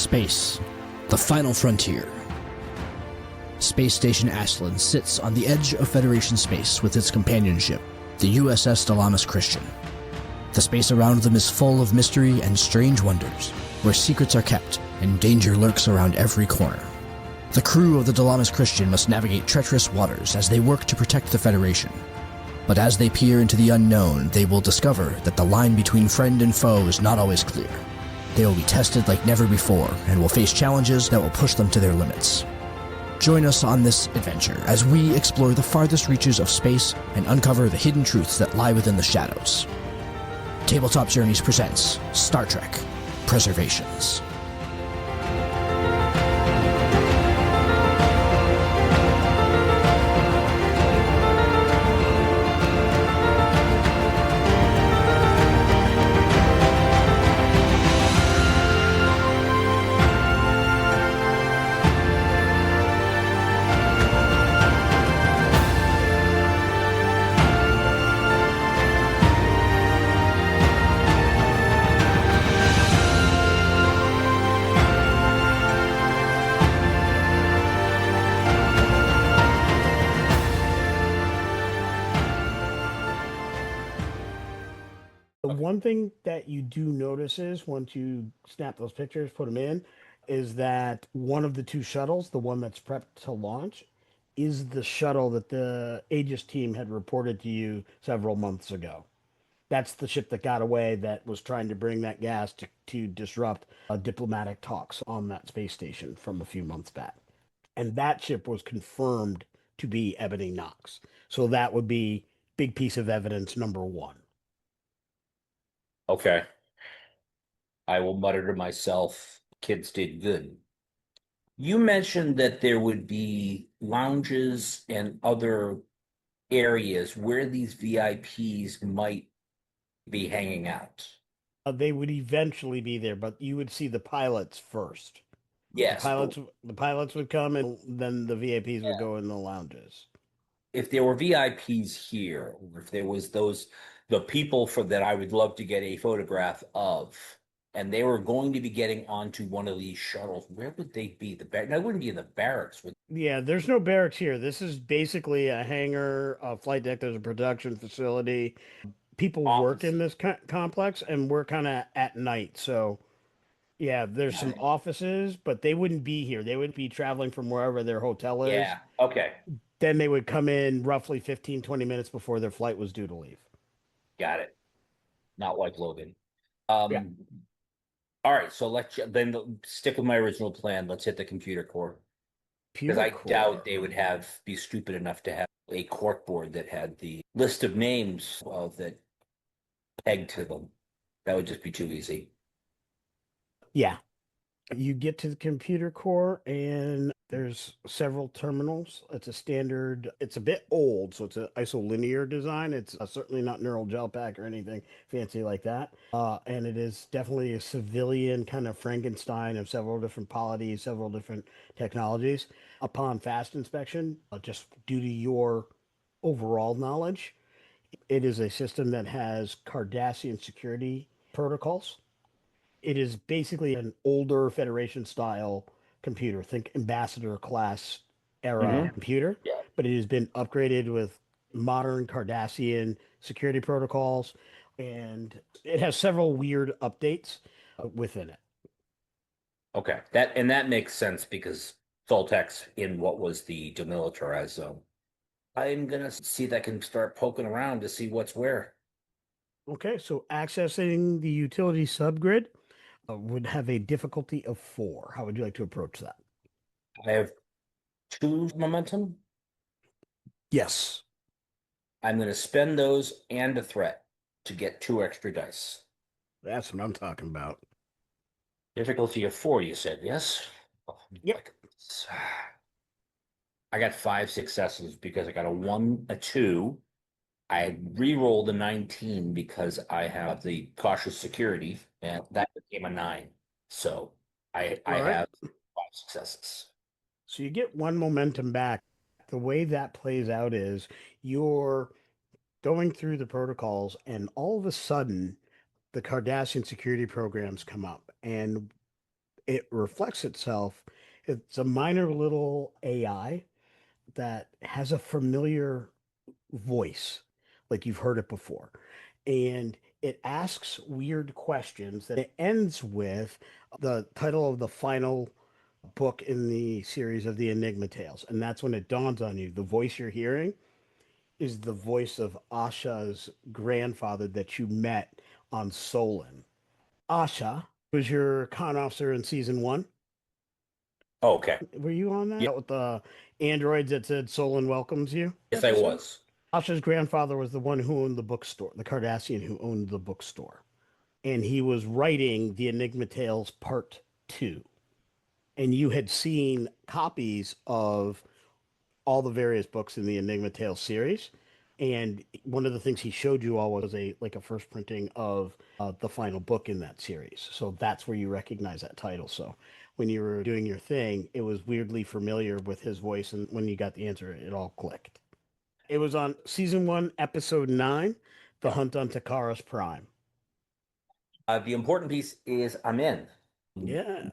Space, the final frontier. Space Station Ashland sits on the edge of Federation space with its companion ship, the USS Dalamis Christian. The space around them is full of mystery and strange wonders, where secrets are kept and danger lurks around every corner. The crew of the Dalamis Christian must navigate treacherous waters as they work to protect the Federation. But as they peer into the unknown, they will discover that the line between friend and foe is not always clear. They will be tested like never before and will face challenges that will push them to their limits. Join us on this adventure as we explore the farthest reaches of space and uncover the hidden truths that lie within the shadows. Tabletop Journeys presents Star Trek: Preservations. One thing that you do notice is once you snap those pictures, put them in, is that one of the two shuttles, the one that's prepped to launch, is the shuttle that the Aegis team had reported to you several months ago. That's the ship that got away that was trying to bring that gas to disrupt diplomatic talks on that space station from a few months back. And that ship was confirmed to be Ebony Knox. So that would be big piece of evidence number one. Okay. I will mutter to myself, kids did good. You mentioned that there would be lounges and other areas where these VIPs might be hanging out. They would eventually be there, but you would see the pilots first. Yes. The pilots would come, and then the VIPs would go in the lounges. If there were VIPs here, or if there was the people that I would love to get a photograph of, and they were going to be getting onto one of these shuttles, where would they be? They wouldn't be in the barracks. Yeah, there's no barracks here. This is basically a hangar, a flight deck. There's a production facility. People work in this complex, and we're kind of at night. So, yeah, there's some offices, but they wouldn't be here. They would be traveling from wherever their hotel is. Yeah, okay. Then they would come in roughly 15, 20 minutes before their flight was due to leave. Got it. Not like Logan. Yeah. All right, so let's then stick with my original plan. Let's hit the computer core. Because I doubt they would be stupid enough to have a corkboard that had the list of names that pegged to them. That would just be too easy. Yeah. You get to the computer core and there's several terminals. It's a bit old, so it's an isolinear design. It's certainly not neural gel pack or anything fancy like that. And it is definitely a civilian kind of Frankenstein of several different polities, several different technologies. Upon fast inspection, just due to your overall knowledge, it is a system that has Cardassian security protocols. It is basically an older Federation style computer. Think Ambassador class era computer, but it has been upgraded with modern Cardassian security protocols, and it has several weird updates within it. Okay, that makes sense because Soltek's in what was the demilitarized zone. I'm gonna see if I can start poking around to see what's where. Okay, so accessing the utility subgrid would have a difficulty of 4. How would you like to approach that? I have 2 momentum. Yes. I'm going to spend those and a threat to get 2 extra dice. That's what I'm talking about. Difficulty of 4, you said, yes? Yep. I got 5 successes because I got a 1, a 2. I re-rolled a 19 because I have the cautious security, and that became a 9. So I have 5 successes. So you get 1 momentum back. The way that plays out is you're going through the protocols, and all of a sudden, the Cardassian security programs come up, and it reflects itself. It's a minor little AI that has a familiar voice, like you've heard it before. And it asks weird questions that it ends with the title of the final book in the series of the Enigma Tales. And that's when it dawns on you the voice you're hearing is the voice of Asha's grandfather that you met on Solon. Asha was your con officer in season one. Oh, okay. Were you on that? Yeah. With the androids that said Solon welcomes you? Yes, I was. Asha's grandfather was the one who owned the bookstore, the Cardassian who owned the bookstore. And he was writing the Enigma Tales Part 2. And you had seen copies of all the various books in the Enigma Tales series. And one of the things he showed you all was a first printing of the final book in that series. So that's where you recognize that title. So when you were doing your thing, it was weirdly familiar with his voice, and when you got the answer, it all clicked. It was on season 1, episode 9, The Hunt on Takara's Prime. The important piece is I'm in. Yeah.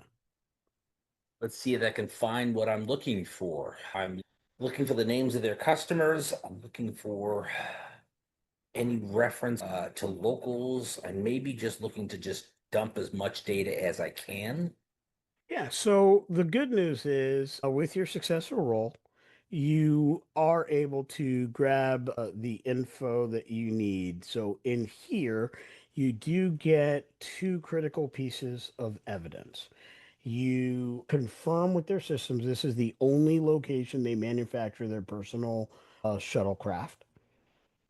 Let's see if I can find what I'm looking for. I'm looking for the names of their customers. I'm looking for any reference to locals. I'm maybe just looking to just dump as much data as I can. Yeah, so the good news is with your successful roll, you are able to grab the info that you need. So in here, you do get 2 critical pieces of evidence. You confirm with their systems this is the only location they manufacture their personal shuttlecraft.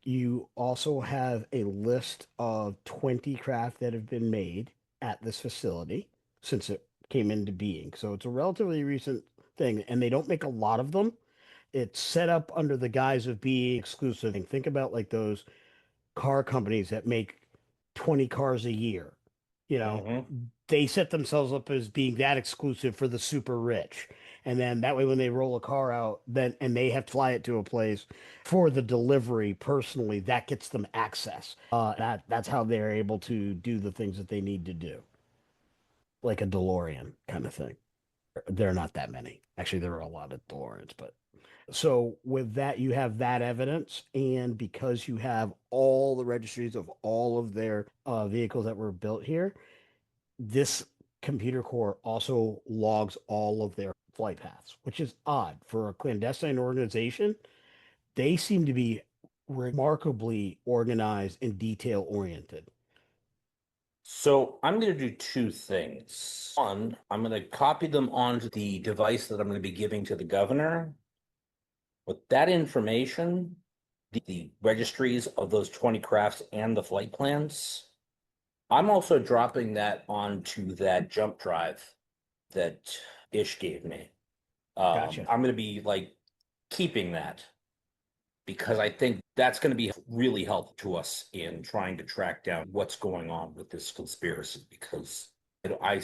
You also have a list of 20 craft that have been made at this facility since it came into being. So it's a relatively recent thing, and they don't make a lot of them. It's set up under the guise of being exclusive. And think about like those car companies that make 20 cars a year. You know, they set themselves up as being that exclusive for the super rich. And then that way, when they roll a car out, then and they have to fly it to a place for the delivery personally, that gets them access. That's how they're able to do the things that they need to do, like a DeLorean kind of thing. There are not that many. Actually, there are a lot of DeLoreans, but so with that, you have that evidence, and because you have all the registries of all of their vehicles that were built here, this computer core also logs all of their flight paths, which is odd for a clandestine organization. They seem to be remarkably organized and detail oriented. So I'm going to do 2 things. One, I'm going to copy them onto the device that I'm going to be giving to the governor. With that information, the registries of those 20 crafts and the flight plans, I'm also dropping that onto that jump drive that Ish gave me. Gotcha. I'm going to be like keeping that because I think that's going to be really helpful to us in trying to track down what's going on with this conspiracy because I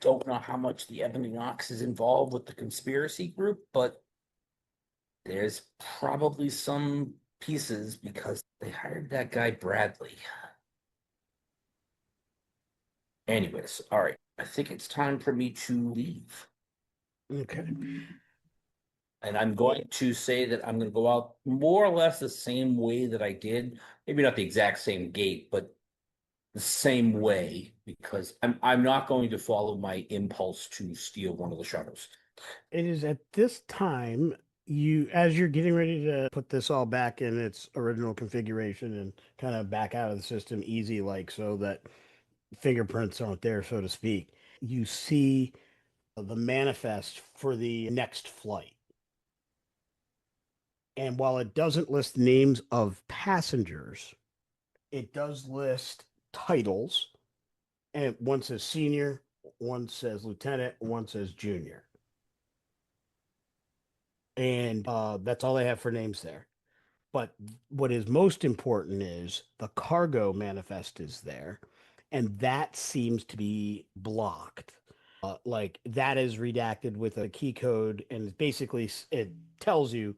don't know how much the Ebony Ox is involved with the conspiracy group, but there's probably some pieces because they hired that guy Bradley. Anyways, all right. I think it's time for me to leave. Okay. And I'm going to say that I'm going to go out more or less the same way that I did. Maybe not the exact same gate, but the same way because I'm not going to follow my impulse to steal one of the shuttles. It is at this time you as you're getting ready to put this all back in its original configuration and kind of back out of the system easy like so that fingerprints aren't there, so to speak. You see the manifest for the next flight. And while it doesn't list names of passengers, it does list titles. And one says senior, one says lieutenant, one says junior. And that's all they have for names there. But what is most important is the cargo manifest is there, and that seems to be blocked. Like that is redacted with a key code, and basically it tells you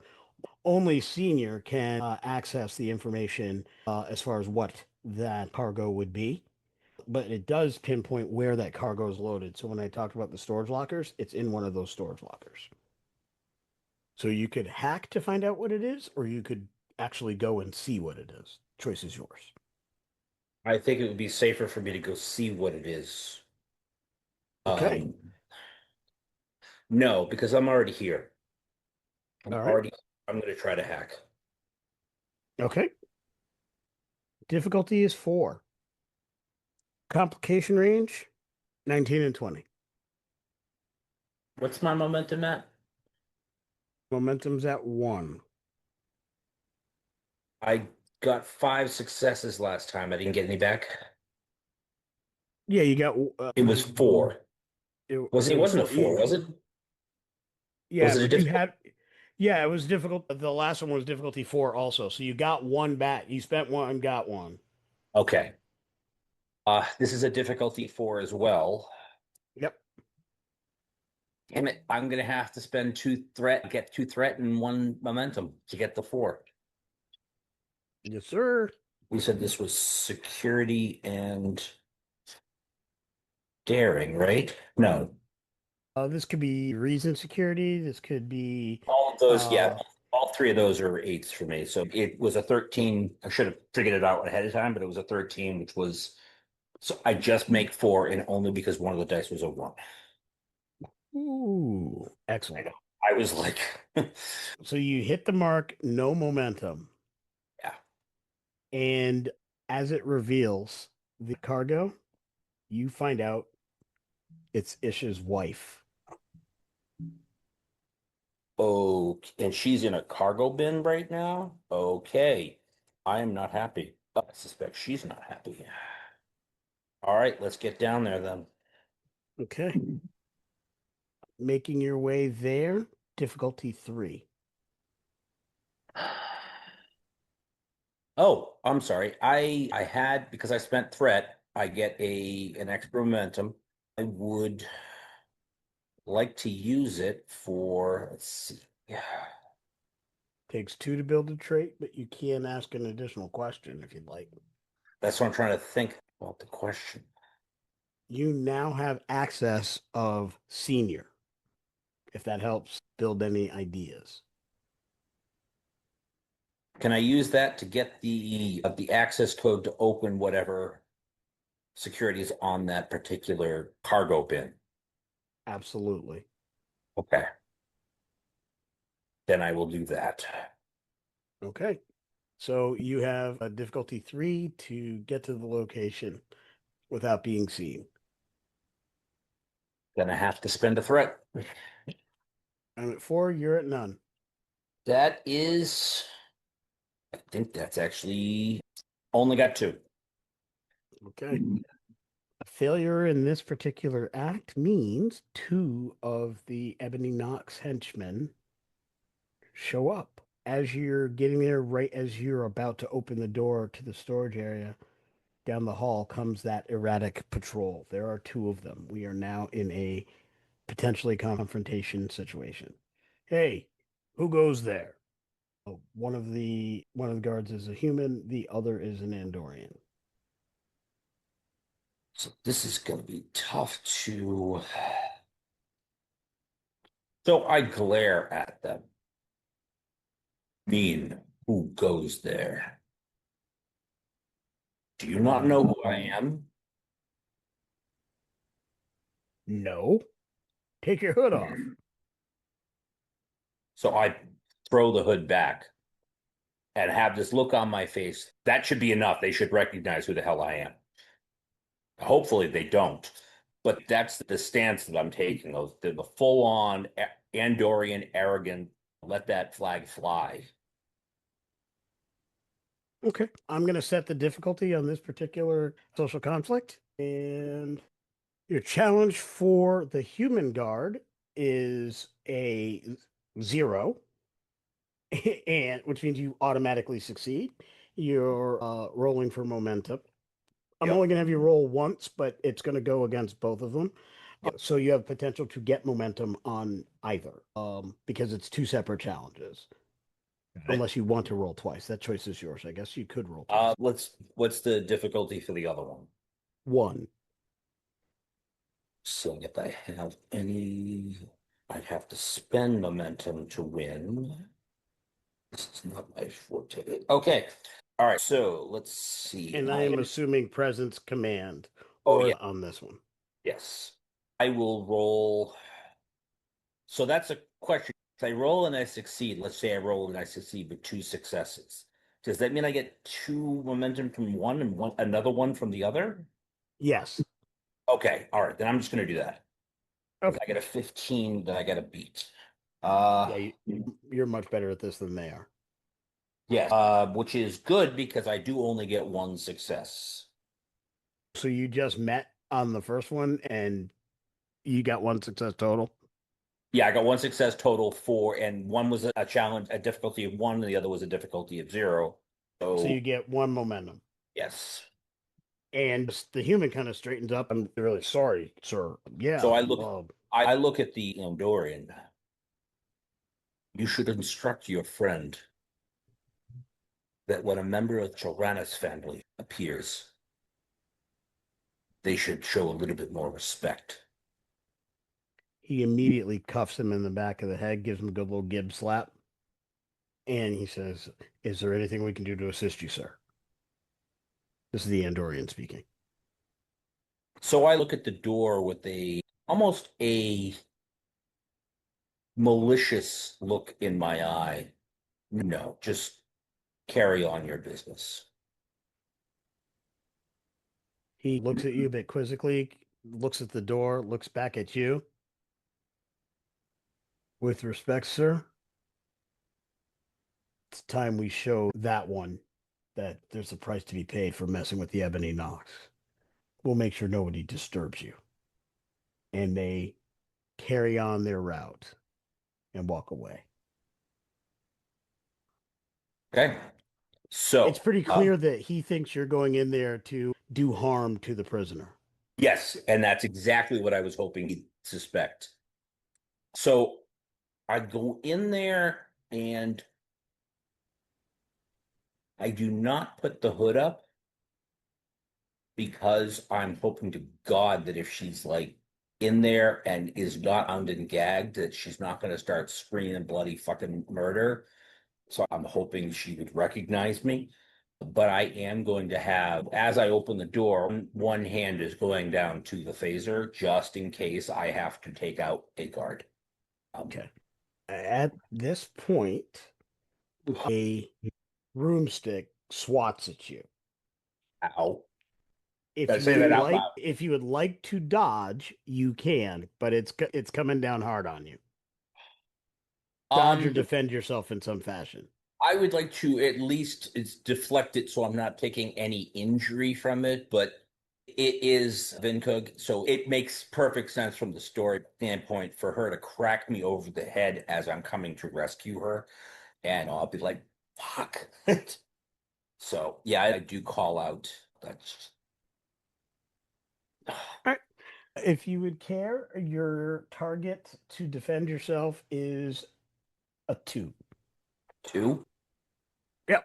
only senior can access the information as far as what that cargo would be. but it does pinpoint where that cargo is loaded. So when I talked about the storage lockers, it's in one of those storage lockers. So you could hack to find out what it is, or you could actually go and see what it is. Choice is yours. I think it would be safer for me to go see what it is. Okay. No, because I'm already here. All right. I'm going to try to hack. Okay. Difficulty is 4. Complication range, 19 and 20. What's my momentum at? Momentum's at 1. I got 5 successes last time. I didn't get any back. Yeah, you got. It was 4. It wasn't a 4, was it? Yeah, was it but you had. Yeah, it was difficult. The last one was difficulty 4 also. So you got 1 back. You spent 1, got 1. Okay. This is a difficulty 4 as well. Yep. Damn it, I'm gonna have to spend 2 threat and 1 momentum to get the 4. Yes, sir. We said this was security and daring, right? No. This could be reason security. This could be All of those, yeah. All 3 of those are 8s for me. So it was a 13. I should have figured it out ahead of time, but it was a 13, which was so I just make 4, and only because one of the dice was a 1. Ooh, excellent. I was like, so you hit the mark, no momentum. Yeah. And as it reveals the cargo, you find out it's Ish's wife. oh, and she's in a cargo bin right now? Okay. I am not happy. I suspect she's not happy. All right, let's get down there then. Okay. Making your way there, difficulty 3. Oh, I'm sorry. I had because I spent threat, I get an extra momentum. I would like to use it for, let's see. Yeah. Takes 2 to build a trait, but you can ask an additional question if you'd like. That's what I'm trying to think about the question. You now have access of senior, if that helps build any ideas. Can I use that to get the access code to open whatever security is on that particular cargo bin? Absolutely. Okay. Then I will do that. Okay. So you have a difficulty 3 to get to the location without being seen. Then I have to spend a threat. I'm at 4, you're at none. That is, I think that's actually only got 2. Okay. A failure in this particular act means 2 of the Ebony Knox henchmen show up. As you're getting there, right as you're about to open the door to the storage area, down the hall comes that erratic patrol. There are 2 of them. We are now in a potentially confrontation situation. Hey, who goes there? Oh, one of the guards is a human, the other is an Andorian. So this is going to be tough to. So I glare at them. Mean, who goes there? Do you not know who I am? No. Take your hood off. So I throw the hood back and have this look on my face. That should be enough. They should recognize who the hell I am. Hopefully they don't. But that's the stance that I'm taking. The full-on Andorian arrogant, let that flag fly. Okay. I'm going to set the difficulty on this particular social conflict. And your challenge for the human guard is a 0, and which means you automatically succeed. You're rolling for momentum. I'm only going to have you roll once, but it's going to go against both of them. So you have potential to get momentum on either, because it's 2 separate challenges. Unless you want to roll twice. That choice is yours. I guess you could roll twice. What's the difficulty for the other one? 1. So if I have any, I'd have to spend momentum to win. This is not my forte. Okay. All right. So let's see. And I am assuming presence command Oh, yeah. on this one. Yes. I will roll. So that's a question. If I roll and I succeed, let's say I roll and I succeed with 2 successes. Does that mean I get 2 momentum from one and another one from the other? Yes. Okay. All right. Then I'm just going to do that. If Okay. I get a 15, then I get a beat. Yeah, you're much better at this than they are. Yes. Which is good because I do only get 1 success. So you just met on the first one and you got 1 success total? Yeah, I got 1 success total and one was a challenge, a difficulty of 1, and the other was a difficulty of 0. So you get 1 momentum. Yes. And the human kind of straightens up. I'm really sorry, sir. Yeah. So I look at the Andorian. You should instruct your friend that when a member of Ch'zylrirh's family appears, they should show a little bit more respect. He immediately cuffs him in the back of the head, gives him a good little gib slap. And he says, "Is there anything we can do to assist you, sir?" This is the Andorian speaking. So I look at the door with almost a malicious look in my eye. No, just carry on your business. He looks at you a bit quizzically, looks at the door, looks back at you. "With respect, sir, it's time we show that one that there's a price to be paid for messing with the Ebony Knox. We'll make sure nobody disturbs you." And they carry on their route and walk away. Okay. So it's pretty clear that he thinks you're going in there to do harm to the prisoner. Yes, and that's exactly what I was hoping he'd suspect. So I go in there and I do not put the hood up because I'm hoping to God that if she's like in there and is not bound and gagged, that she's not going to start screaming bloody fucking murder. So I'm hoping she would recognize me. But I am going to have, as I open the door, one hand is going down to the phaser just in case I have to take out a guard. Okay. At this point, a broomstick swats at you. Ow. If you would like to dodge, you can, but it's coming down hard on you. Dodge or defend yourself in some fashion. I would like to at least deflect it so I'm not taking any injury from it, but it is Vincug, so it makes perfect sense from the story standpoint for her to crack me over the head as I'm coming to rescue her, and I'll be like, fuck. So, yeah, I do call out. That's... All right. If you would care, your target to defend yourself is a 2. 2? Yep.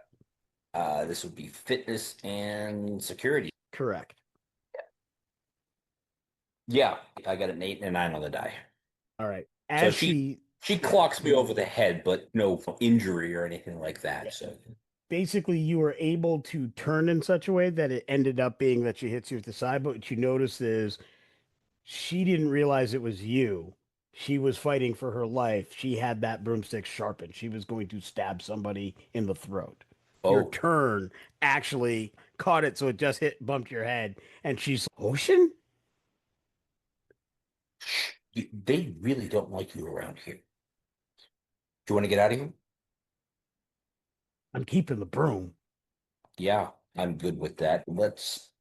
This would be fitness and security. Correct. Yeah, I got an 8 and a 9 on the die. All right. So she clocks me over the head, but no injury or anything like that. Yeah. So basically, you were able to turn in such a way that it ended up being that she hits you with the side. But what you notice is she didn't realize it was you. She was fighting for her life. She had that broomstick sharpened. She was going to stab somebody in the throat. Oh. Your turn actually caught it, so it just bumped your head. And she's, "Oshen? They really don't like you around here. Do you want to get out of here?" "I'm keeping the broom." Yeah, I'm good with that.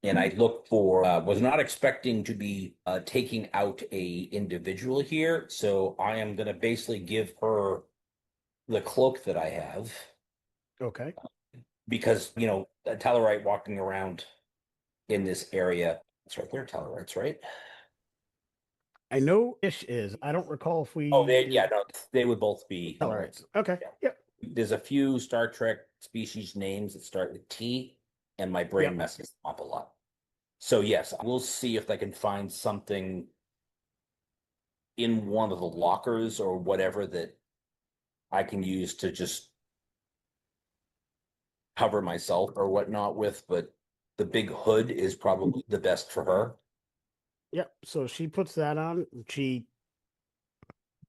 And I look for, was not expecting to be taking out a individual here. So I am going to basically give her the cloak that I have. Okay. Because, a Tellarite walking around in this area. That's right, they're Tellarites, right? I know Ish is. I don't recall if we. Oh, they would both be Tellarites. Okay. Yeah. Yep. There's a few Star Trek species names that start with T, and my brain messes them up a lot. So yes, we'll see if I can find something in one of the lockers or whatever that I can use to just cover myself or whatnot with, but the big hood is probably the best for her. Yep. So she puts that on. She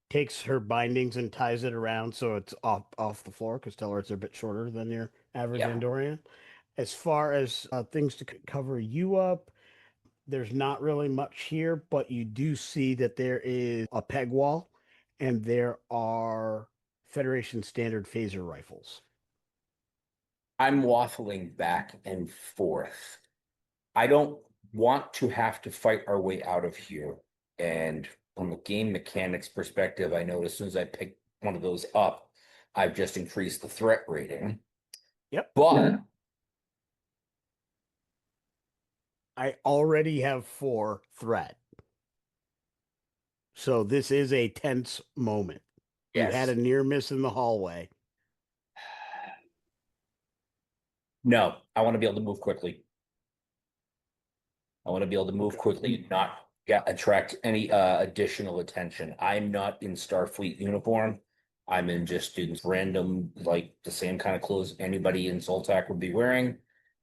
takes her bindings and ties it around so it's off the floor because Tellards are a bit shorter than your average Yeah. Andorian. As far as things to cover you up, there's not really much here, but you do see that there is a peg wall and there are Federation standard phaser rifles. I'm waffling back and forth. I don't want to have to fight our way out of here. And from a game mechanics perspective, I know as soon as I pick one of those up, I've just increased the threat rating. Yep. But I already have 4 threat. So this is a tense moment. You had yes, a near miss in the hallway. no, I want to be able to move quickly. I want to be able to move quickly and not attract any additional attention. I'm not in Starfleet uniform. I'm in just in random, like the same kind of clothes anybody in Soltak would be wearing.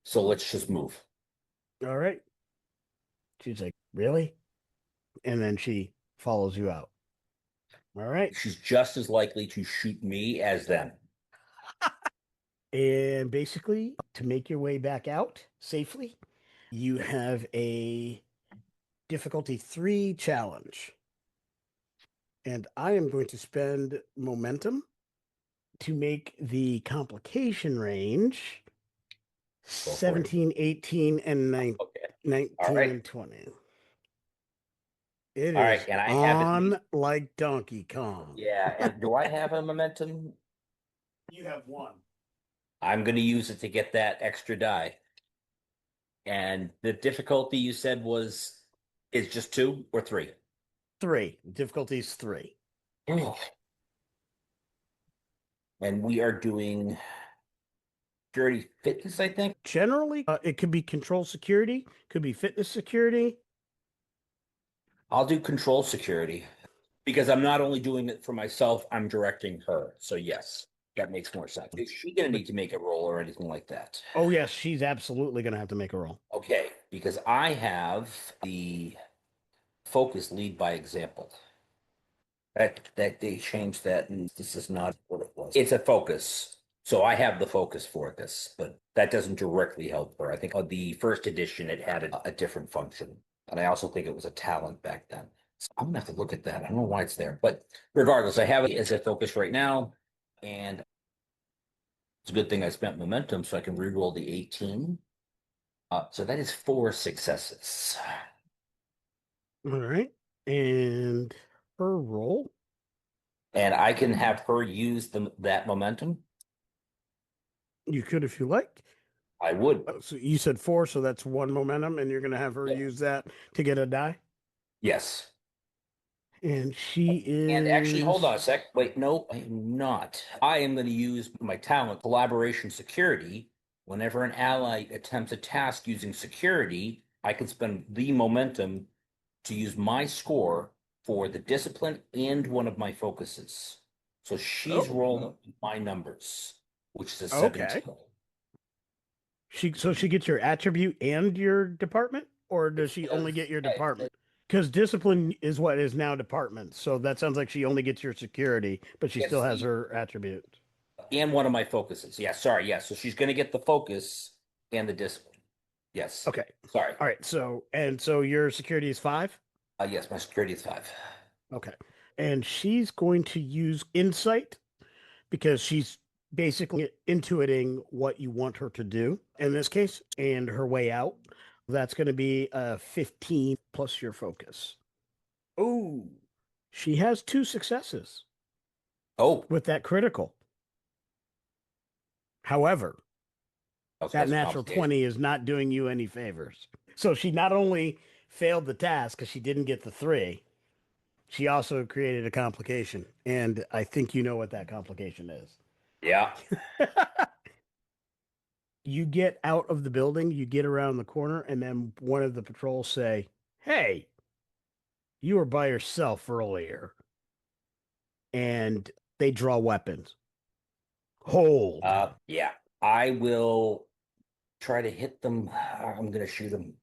So let's just move. All right. She's like, really? And then she follows you out. All right. She's just as likely to shoot me as them. And basically, to make your way back out safely, you have a difficulty 3 challenge. And I am going to spend momentum to make the complication range 17, 18, and 19, Okay. 19 right. and 20. It All is right. And I have on it. like Donkey Kong. Yeah. And do I have a momentum? You have 1. I'm going to use it to get that extra die. And the difficulty you said is just 2 or 3? 3. Difficulty is 3. And we are doing security fitness, I think. Generally, it could be control security, could be fitness security. I'll do control security because I'm not only doing it for myself, I'm directing her. So yes, that makes more sense. Is she going to need to make a roll or anything like that? Oh, yes, she's absolutely going to have to make a roll. Okay, because I have the focus lead by example. That they changed that, and this is not what it was. It's a focus. So I have the focus for this, but that doesn't directly help her. I think on the first edition it had a different function. And I also think it was a talent back then. So I'm gonna have to look at that. I don't know why it's there, but regardless, I have it as a focus right now. And it's a good thing I spent momentum so I can reroll the 18. So that is 4 successes. All right. And her roll. And I can have her use that momentum. You could if you like. I would. So you said 4, so that's 1 momentum, and you're going to have her use that to get a die. Yes. And she is. And actually, hold on a sec. Wait, no, I am not. I am going to use my talent, collaboration security. Whenever an ally attempts a task using security, I can spend the momentum to use my score for the discipline and one of my focuses. So she's rolling my numbers, which is a 17. So she gets your attribute and your department, or does she only get your department? Because discipline is what is now department. So that sounds like she only gets your security, but she still has her attribute. And one of my focuses. Yeah, sorry. Yeah, so she's going to get the focus and the discipline. Yes. Okay. Sorry. All right. So your security is 5? Yes, my security is 5. Okay. And she's going to use insight because she's basically intuiting what you want her to do in this case and her way out. That's going to be a 15 plus your focus. Oh. She has 2 successes. Oh. With that critical. However, that natural 20 is not doing you any favors. So she not only failed the task because she didn't get the 3, she also created a complication. And I think you know what that complication is. Yeah. You get out of the building, you get around the corner, and then one of the patrols say, "Hey, you were by yourself earlier." And they draw weapons. Hold. Yeah. I will try to hit them. I'm gonna shoot them.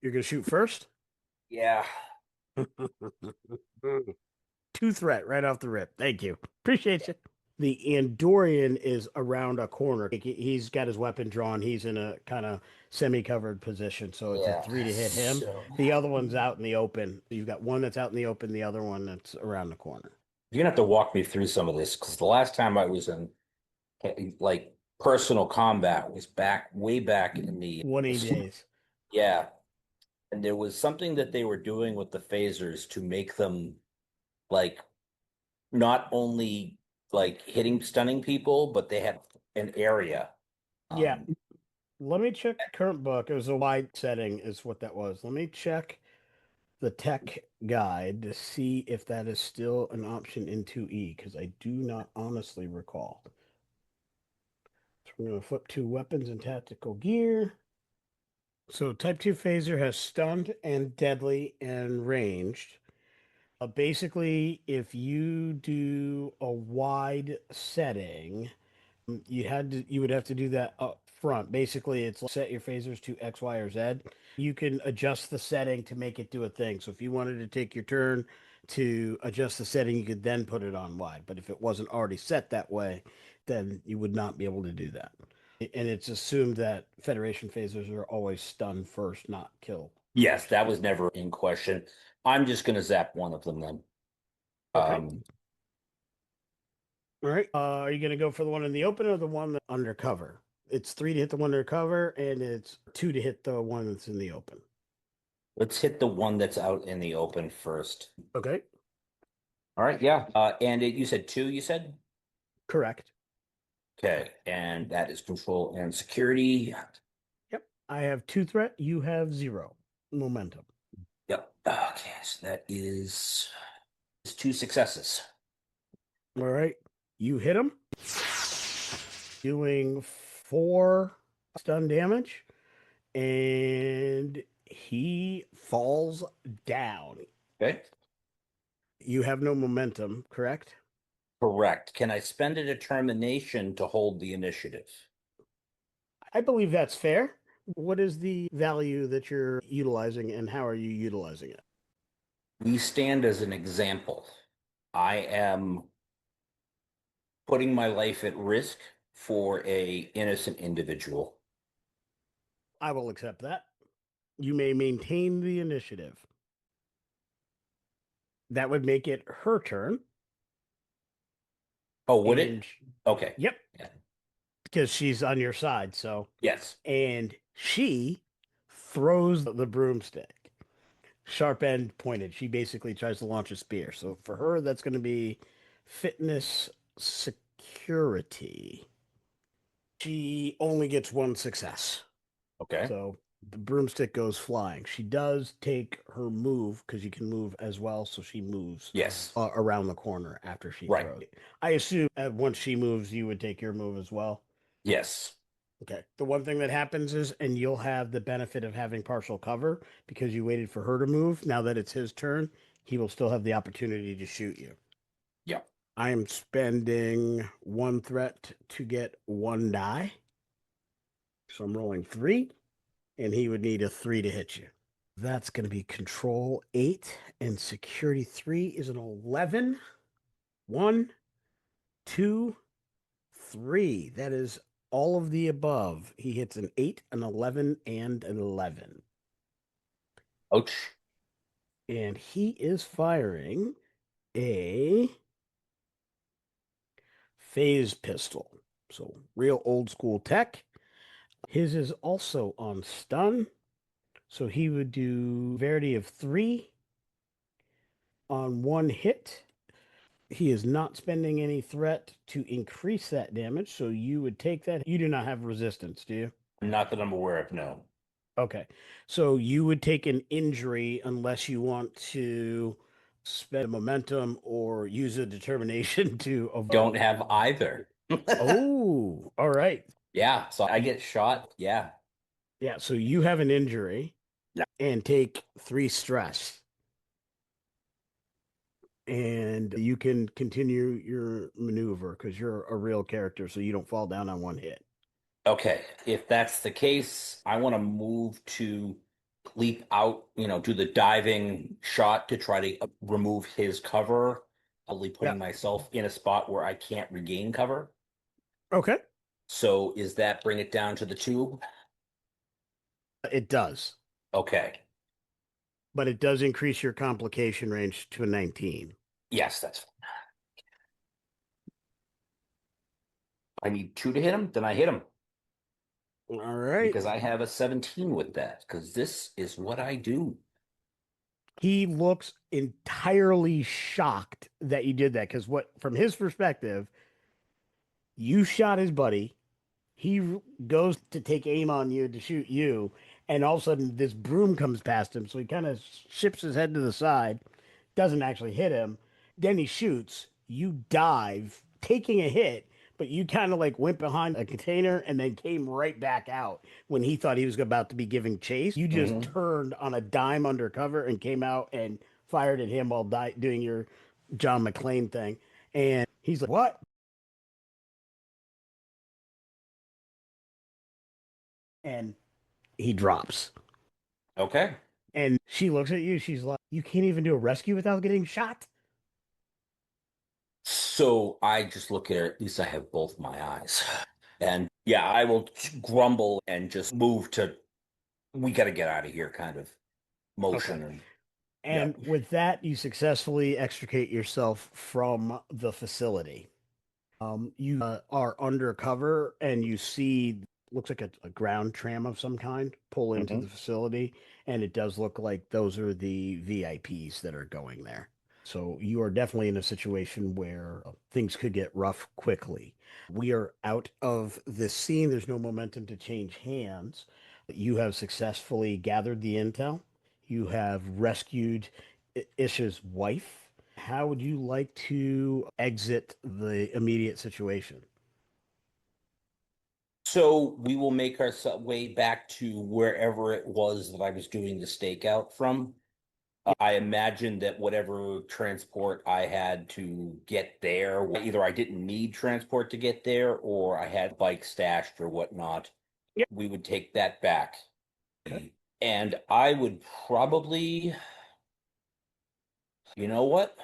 You're going to shoot first? Yeah. 2 threat right off the rip. Thank you. Appreciate you. The Andorian is around a corner. He's got his weapon drawn. He's in a kind of semi-covered position, so it's a 3 to hit him. The other one's out in the open. You've got one that's out in the open, the other one that's around the corner. You're gonna have to walk me through some of this because the last time I was in like personal combat was way back in the 20 days. Yeah. And there was something that they were doing with the phasers to make them like not only like stunning people, but they had an area. Yeah. Let me check the current book. It was a wide setting, is what that was. Let me check the tech guide to see if that is still an option in 2E, because I do not honestly recall. So we're going to flip to weapons and tactical gear. So type 2 phaser has stunned and deadly and ranged. Basically, if you do a wide setting, you would have to do that up front. Basically, it's like set your phasers to X, Y, or Z. You can adjust the setting to make it do a thing. So if you wanted to take your turn to adjust the setting, you could then put it on wide. But if it wasn't already set that way, then you would not be able to do that. And it's assumed that Federation phasers are always stun first, not kill. Yes, that was never in question. I'm just gonna zap one of them then. Okay. All right. Are you going to go for the one in the open or the one that's undercover? It's 3 to hit the one undercover, and it's 2 to hit the one that's in the open. Let's hit the one that's out in the open first. Okay. All right, yeah. And you said 2, you said? Correct. Okay, and that is control and security. Yep. I have 2 threat. You have 0 momentum. Yep. Okay, so that is 2 successes. All right. You hit him, doing 4 stun damage, and he falls down. Okay. You have no momentum, correct? Correct. Can I spend a determination to hold the initiative? I believe that's fair. What is the value that you're utilizing, and how are you utilizing it? We stand as an example. I am putting my life at risk for a innocent individual. I will accept that. You may maintain the initiative. That would make it her turn. Oh, would it? Okay. Yep. Yeah. Because she's on your side, so. Yes. And she throws the broomstick. Sharp end pointed. She basically tries to launch a spear. So for her, that's going to be fitness security. She only gets 1 success. Okay. So the broomstick goes flying. She does take her move because you can move as well. So she moves around the corner after she throws. I assume once she moves, you would take your move as well. Yes. Okay. The one thing that happens is, and you'll have the benefit of having partial cover because you waited for her to move. Now that it's his turn, he will still have the opportunity to shoot you. Yeah. I am spending 1 threat to get 1 die. So I'm rolling 3, and he would need a 3 to hit you. That's going to be control 8, and security 3 is an 11. 1, 2, 3. That is all of the above. He hits an 8, an 11, and an 11. Ouch. And he is firing a phase pistol. So real old school tech. His is also on stun. So he would do Verity of 3 on 1 hit. He is not spending any threat to increase that damage, so you would take that. You do not have resistance, do you? Not that I'm aware of, no. Okay. So you would take an injury unless you want to spend momentum or use a determination to avoid. Don't have either. Oh, all right. Yeah, so I get shot. Yeah. Yeah, so you have an injury. Yeah. And take 3 stress. And you can continue your maneuver because you're a real character, so you don't fall down on 1 hit. Okay, if that's the case, I want to move to leap out, do the diving shot to try to remove his cover, probably Yeah. putting myself in a spot where I can't regain cover. Okay. So is that bring it down to the 2? It does. Okay. But it does increase your complication range to a 19. Yes, that's fine. I need 2 to hit him, then I hit him All right. because I have a 17 with that because this is what I do. He looks entirely shocked that you did that because from his perspective, you shot his buddy. He goes to take aim on you to shoot you, and all of a sudden this broom comes past him, so he kind of shifts his head to the side, doesn't actually hit him. Then he shoots. You dive, taking a hit, but you kind of like went behind a container and then came right back out when he thought he was about to be giving chase. You just turned on a dime undercover and came out and fired at him while doing your John McClane thing. And he's like, "What?" And he drops. Okay. And she looks at you. She's like, "You can't even do a rescue without getting shot?" So I just look at her, at least I have both my eyes. And yeah, I will grumble and just move to, we got to get out of here kind of motion. Okay. And And yeah. with that, you successfully extricate yourself from the facility. You are undercover and you see, looks like a ground tram of some kind pull into the facility. And it does look like those are the VIPs that are going there. So you are definitely in a situation where things could get rough quickly. We are out of this scene. There's no momentum to change hands. You have successfully gathered the intel. You have rescued Isha's wife. How would you like to exit the immediate situation? So we will make our way back to wherever it was that I was doing the stakeout from. I imagine that whatever transport I had to get there, either I didn't need transport to get there or I had bike stashed or whatnot, Yep. we would take that back. Okay. And I would probably, you know what?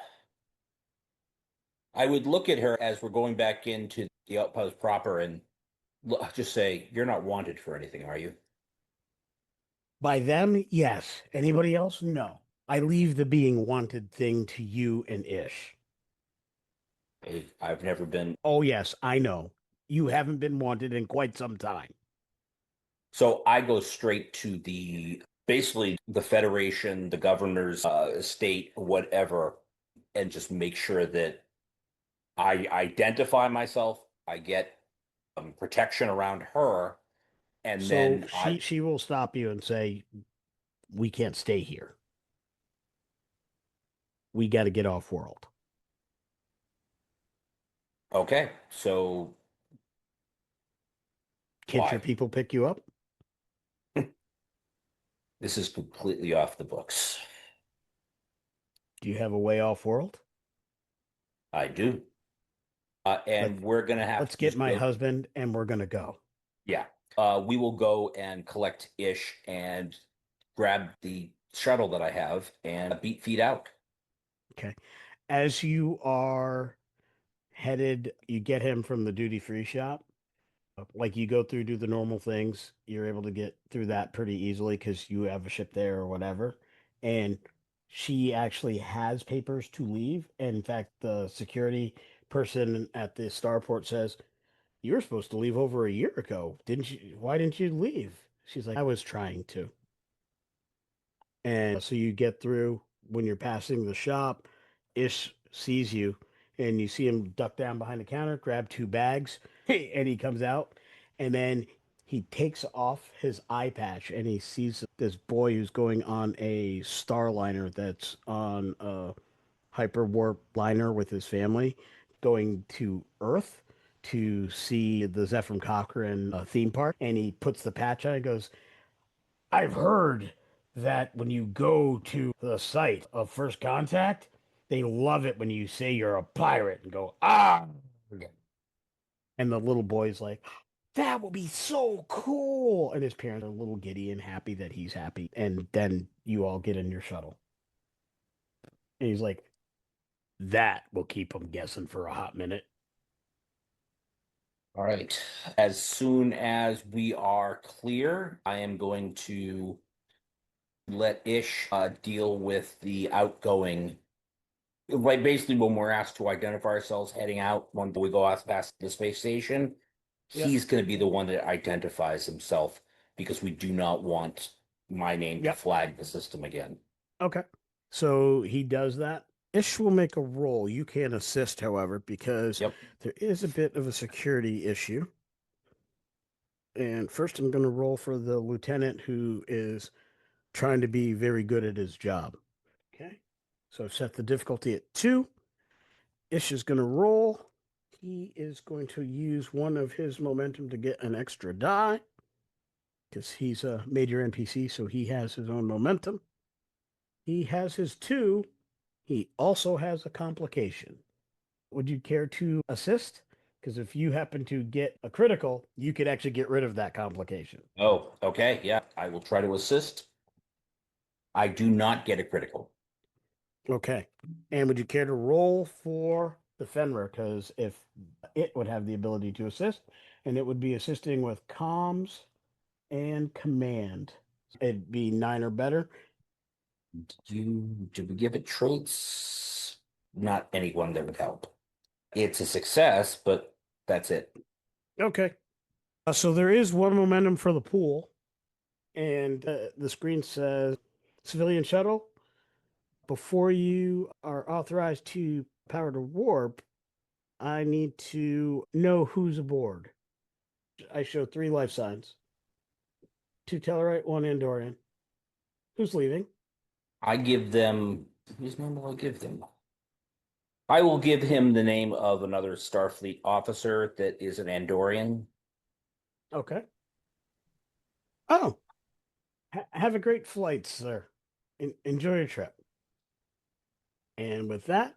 I would look at her as we're going back into the outpost proper and just say, "You're not wanted for anything, are you?" By them, yes. Anybody else? No. I leave the being wanted thing to you and Ish. I've never been. Oh, yes, I know. You haven't been wanted in quite some time. So I go straight to basically the Federation, the governor's estate, whatever, and just make sure that I identify myself. I get protection around her, and So then she will stop you and say, "We can't stay here. We got to get off world." okay. So Can't your why? people pick you up? This is completely off the books. Do you have a way off world? I do. Let, And we're gonna have let's to get just my go. husband and we're going to go. Yeah. We will go and collect Ish and grab the shuttle that I have and beat feet out. Okay. As you are headed, you get him from the duty free shop. Like you go through, do the normal things. You're able to get through that pretty easily because you have a ship there or whatever. And she actually has papers to leave. And in fact, the security person at the starport says, "You were supposed to leave over a year ago. Didn't you? Why didn't you leave?" She's like, "I was trying to." And so you get through when you're passing the shop. Ish sees you and you see him duck down behind the counter, grab 2 bags, and he comes out. And then he takes off his eye patch and he sees this boy who's going on a starliner that's on a hyperwarp liner with his family going to Earth. to see the Zephram Cochrane theme park, and he puts the patch on and goes, I've heard that when you go to the site of first contact, they love it when you say you're a pirate and go, ah. And the little boy's like, that will be so cool. And his parents are a little giddy and happy that he's happy. And then you all get in your shuttle. And he's like, that will keep them guessing for a hot minute. All right. As soon as we are clear, I am going to let Ish deal with the outgoing. Like basically, when we're asked to identify ourselves heading out, when we go out past the space station, he's going to be the one that identifies himself because we do not want my name to flag the system again. Okay. So he does that. Ish will make a roll. You can assist, however, because there is a bit of a security issue. And first, I'm going to roll for the lieutenant who is trying to be very good at his job. Okay. So I've set the difficulty at 2. Ish is going to roll. He is going to use one of his momentum to get an extra die because he's a major NPC, so he has his own momentum. He has his 2. He also has a complication. Would you care to assist? Because if you happen to get a critical, you could actually get rid of that complication. Oh, okay. Yeah, I will try to assist. I do not get a critical. Okay. And would you care to roll for the Fenrir? Because if it would have the ability to assist, and it would be assisting with comms and command. It'd be 9 or better. Did we give it traits? Not anyone that would help. It's a success, but that's it. Okay. So there is 1 momentum for the pool, and the screen says civilian shuttle. Before you are authorized to power to warp, I need to know who's aboard. I show 3 life signs. 2 Tellarite, 1 Andorian. Who's leaving? I give them. Whose name will I give them? I will give him the name of another Starfleet officer that is an Andorian. Okay. Oh, have a great flight, sir. Enjoy your trip. And with that,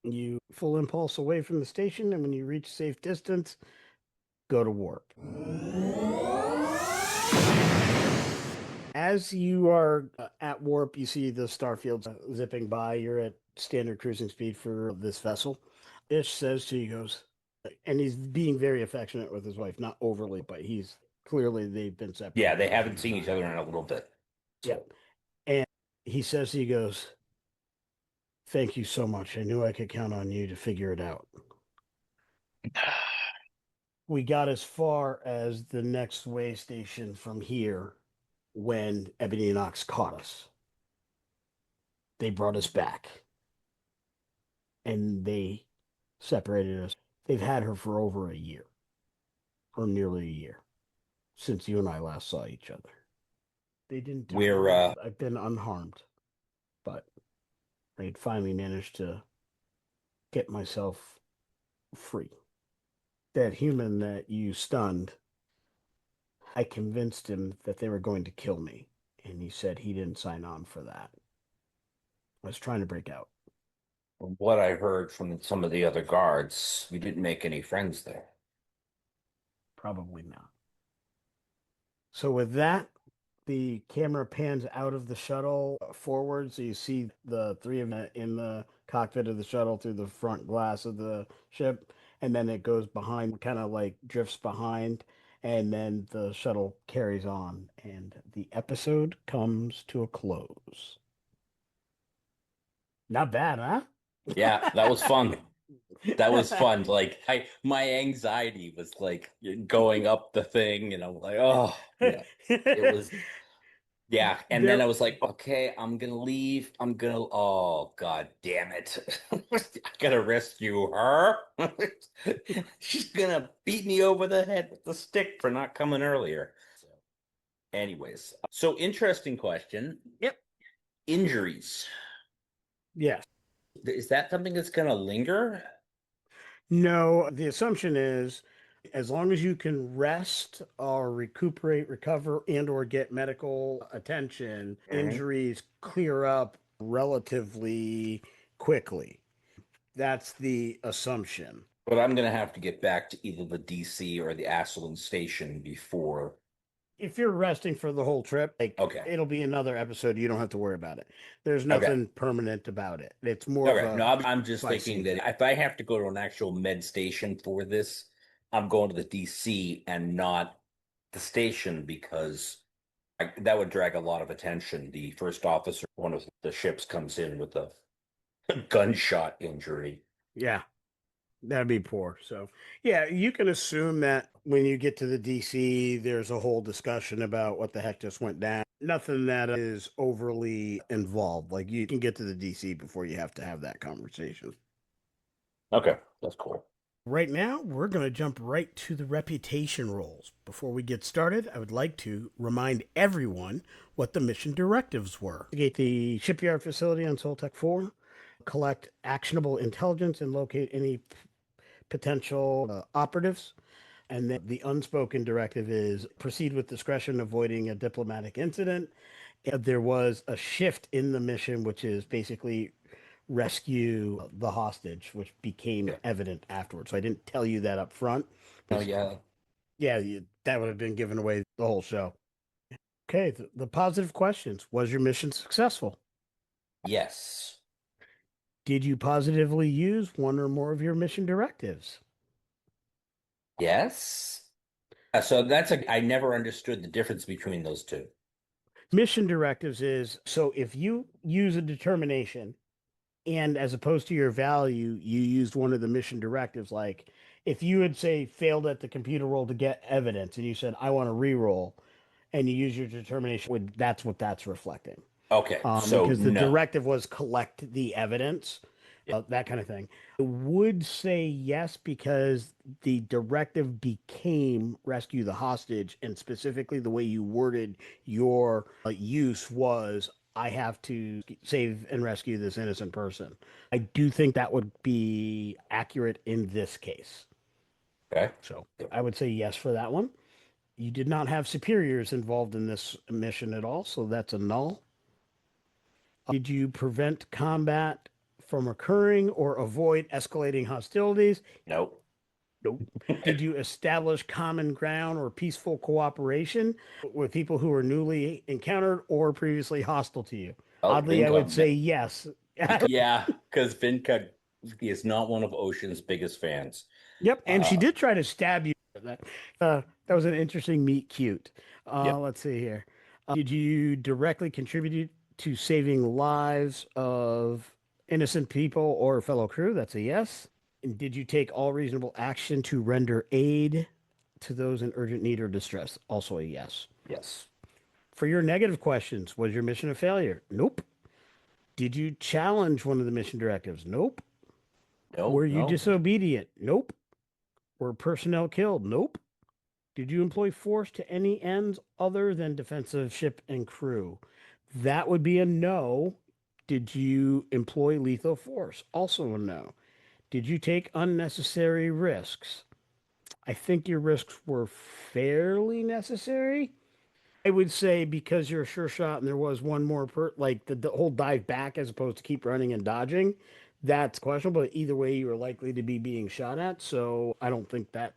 you full impulse away from the station, and when you reach safe distance, go to warp. As you are at warp, you see the starfields zipping by. You're at standard cruising speed for this vessel. Ish says to you, goes, and he's being very affectionate with his wife, not overly, but he's clearly they've been separated. Yeah, they haven't seen each other in a little bit. So. Yeah. And he says, he goes, thank you so much. I knew I could count on you to figure it out. We got as far as the next way station from here when Ebony and Ox caught us. They brought us back. And they separated us. They've had her for over a year. Or nearly a year. Since you and I last saw each other. They didn't I've been unharmed. But I'd finally managed to get myself free. That human that you stunned, I convinced him that they were going to kill me, and he said he didn't sign on for that. I was trying to break out. From what I heard from some of the other guards, we didn't make any friends there. Probably not. So with that, the camera pans out of the shuttle forward, so you see the 3 of them in the cockpit of the shuttle through the front glass of the ship, and then it goes behind, kind of like drifts behind, and then the shuttle carries on, and the episode comes to a close. Not bad, huh? Yeah, that was fun. That was fun. Like my anxiety was like going up the thing, and I'm like, oh yeah. It was and then I was like, okay, I'm gonna leave. Oh god damn it. I gotta rescue her. She's gonna beat me over the head with the stick for not coming earlier. So, anyways, so interesting question. Yep. Injuries. Yes. Is that something that's gonna linger? No, the assumption is as long as you can rest or recuperate, recover, and or get medical attention, injuries clear up relatively quickly. That's the assumption. But I'm going to have to get back to either the DC or the Ashland station before. If you're resting for the whole trip, Okay. it'll be another episode. You don't have to worry about it. There's Okay. nothing permanent about it. It's more of Okay. a No, I'm just thinking that if I have to go to an actual med station for this, I'm going to the DC and not the station because that would drag a lot of attention. The first officer, one of the ships, comes in with a gunshot injury. Yeah, that'd be poor. So, yeah, you can assume that when you get to the DC, there's a whole discussion about what the heck just went down. Nothing that is overly involved. Like you can get to the DC before you have to have that conversation. Okay, that's cool. Right now, we're going to jump right to the reputation rolls. Before we get started, I would like to remind everyone what the mission directives were. Investigate the shipyard facility on Soltech 4, collect actionable intelligence and locate any potential operatives. And then the unspoken directive is proceed with discretion, avoiding a diplomatic incident. There was a shift in the mission, which is basically rescue the hostage, which became evident afterwards. So I didn't tell you that up front. Oh, yeah. Yeah, that would have been giving away the whole show. Okay, the positive questions. Was your mission successful? Yes. Did you positively use one or more of your mission directives? Yes. So I never understood the difference between those two. Mission directives is, so if you use a determination and as opposed to your value, you used one of the mission directives, like if you had, say, failed at the computer roll to get evidence and you said, I want to re-roll, and you use your determination, that's what that's reflecting. Okay, so because the no. directive was collect the evidence, that kind of thing. I would say yes because the directive became rescue the hostage, and specifically the way you worded your use was I have to save and rescue this innocent person. I do think that would be accurate in this case. Okay. So I would say yes for that one. You did not have superiors involved in this mission at all, so that's a null. Did you prevent combat from occurring or avoid escalating hostilities? Nope. Nope. Did you establish common ground or peaceful cooperation with people who were newly encountered or previously hostile to you? Oddly, I would say yes. Yeah, because Vinca is not one of Ocean's biggest fans. Yep, and she did try to stab you. That was an interesting meet cute. Let's see here. Did you directly contribute to saving lives of innocent people or fellow crew? That's a yes. And did you take all reasonable action to render aid to those in urgent need or distress? Also a yes. Yes. For your negative questions, was your mission a failure? Nope. Did you challenge one of the mission directives? Nope. Nope. Were you disobedient? Nope. Were personnel killed? Nope. Did you employ force to any ends other than defensive ship and crew? That would be a no. Did you employ lethal force? Also a no. Did you take unnecessary risks? I think your risks were fairly necessary. I would say because you're a sure shot and there was one more, like the whole dive back as opposed to keep running and dodging, that's questionable. But either way, you were likely to be being shot at. So I don't think that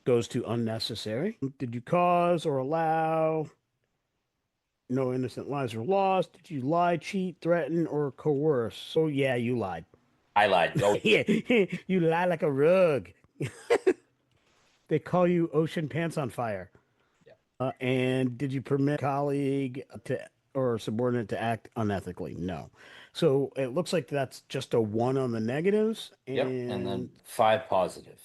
goes to unnecessary. Did you cause or allow no innocent lives were lost? Did you lie, cheat, threaten, or coerce? So yeah, you lied. I lied. Oh. Yeah, you lie like a rug. They call you Ocean Pants on Fire. Yeah. And did you permit a colleague to or subordinate to act unethically? No. So it looks like that's just a 1 on the negatives. And then 5 positive.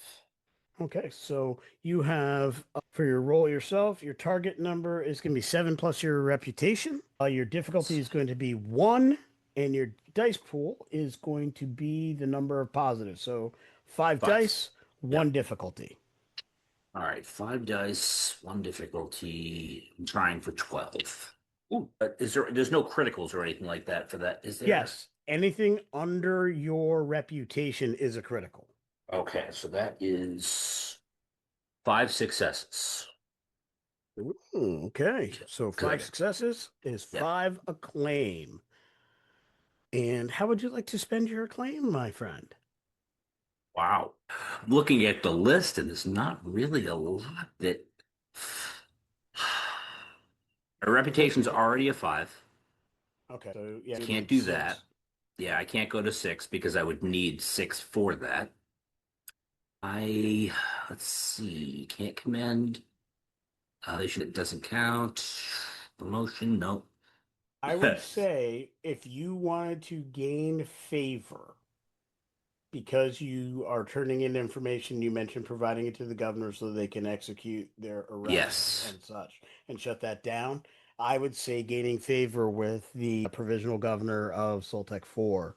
Okay, so you have for your roll yourself, your target number is going to be 7 plus your reputation. Your difficulty is going to be 1, and your dice pool is going to be the number of positives. So 5 dice, 1 difficulty. All right, 5 dice, 1 difficulty. I'm trying for 12. Ooh, there's no criticals or anything like that for that, is there? Yes, anything under your reputation is a critical. Okay, so that is 5 successes. Okay, so 5 Good. successes is Yeah. 5 acclaim. And how would you like to spend your acclaim, my friend? Wow. I'm looking at the list, and there's not really a lot that. My reputation's already a 5. Okay, so yeah, you Can't need do 6. that. Yeah, I can't go to 6 because I would need 6 for that. Let's see, can't commend. It doesn't count. Promotion, no. I would say if you wanted to gain favor because you are turning in information, you mentioned providing it to the governor so they can execute their arrests Yes. and such and shut that down. I would say gaining favor with the provisional governor of Soltec 4,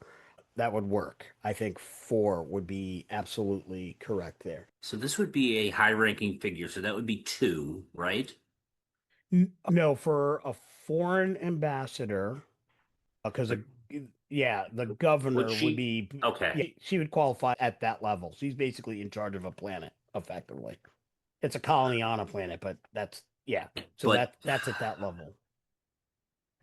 that would work. I think 4 would be absolutely correct there. So this would be a high-ranking figure, so that would be 2, right? No, for a foreign ambassador, because yeah, the Would governor would she? be, Okay. yeah, she would qualify at that level. She's basically in charge of a planet, effectively. It's a colony on a planet, but that's yeah. So But that's at that level.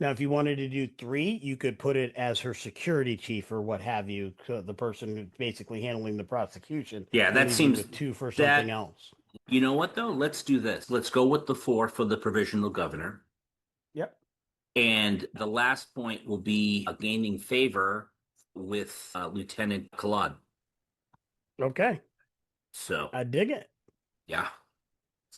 Now, if you wanted to do 3, you could put it as her security chief or what have you, the person who's basically handling the prosecution, yeah, and that leave you seems with 2 for something that else. you know what though? Let's do this. Let's go with the 4 for the provisional governor. Yep. And the last point will be gaining favor with Lieutenant Claude. Okay. So, I dig it. yeah.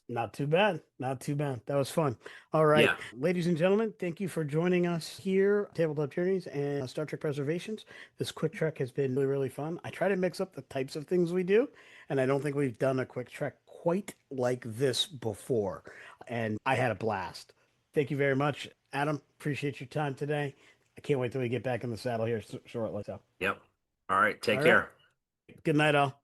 Not too bad. Not too bad. That was fun. All right. Yeah. Ladies and gentlemen, thank you for joining us here, Tabletop Journeys and Star Trek Preservations. This quick trek has been really, really fun. I try to mix up the types of things we do, and I don't think we've done a quick trek quite like this before. And I had a blast. Thank you very much, Adam. Appreciate your time today. I can't wait till we get back in the saddle here shortly. So, Yep. All right. Take all right. care. Good night, all.